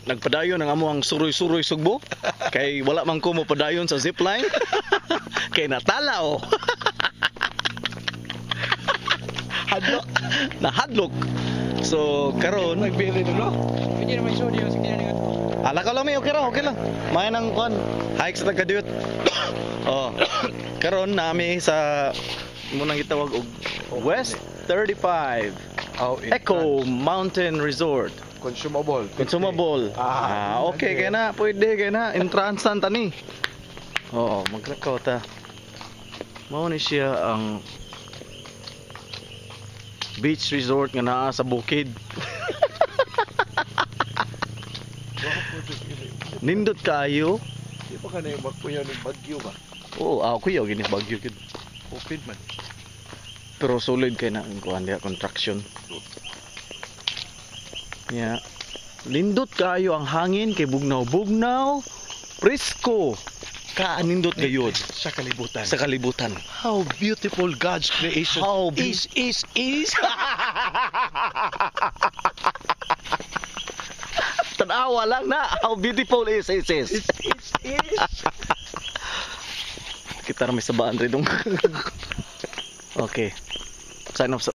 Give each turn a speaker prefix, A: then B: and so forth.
A: nagpadayon ang amo ang suroy-suroy sugbo. Kay wala man ko mo padayon sa zipline. Kay natala oh.
B: Hadlock.
A: Nahadlok. So karon
B: Nagbili no.
C: Pwede naman sodio, sige na nga.
A: ala ka lang may okay lang. May nang kuan. Hike sa Tagadiyot. Oh. Karon nami sa munang gitawag og West 35 Echo Mountain Resort.
B: Consumable.
A: Okay kaya na, pwede kaya na. Entrance tani. Oo, maglakaw ta. Mao ni siya ang beach resort nga naa sa bukid. Nindot kayo.
B: Di ba ka na yung magpuyaw ng bagyo ba?
A: Oo, ako yaw gini bagyo gid.
B: Open man.
A: Pero solid kay na ang kuan dia contraction. Yeah. Lindot kayo ang hangin kay bugnaw-bugnaw. Presko. Kaanindot gayud
B: Sa kalibutan.
A: sa kalibutan.
B: How beautiful God's creation
A: How
B: is.
A: Tanawa lang na. How beautiful is. Kita na may sabaan rin dong. Okay. Sign off sa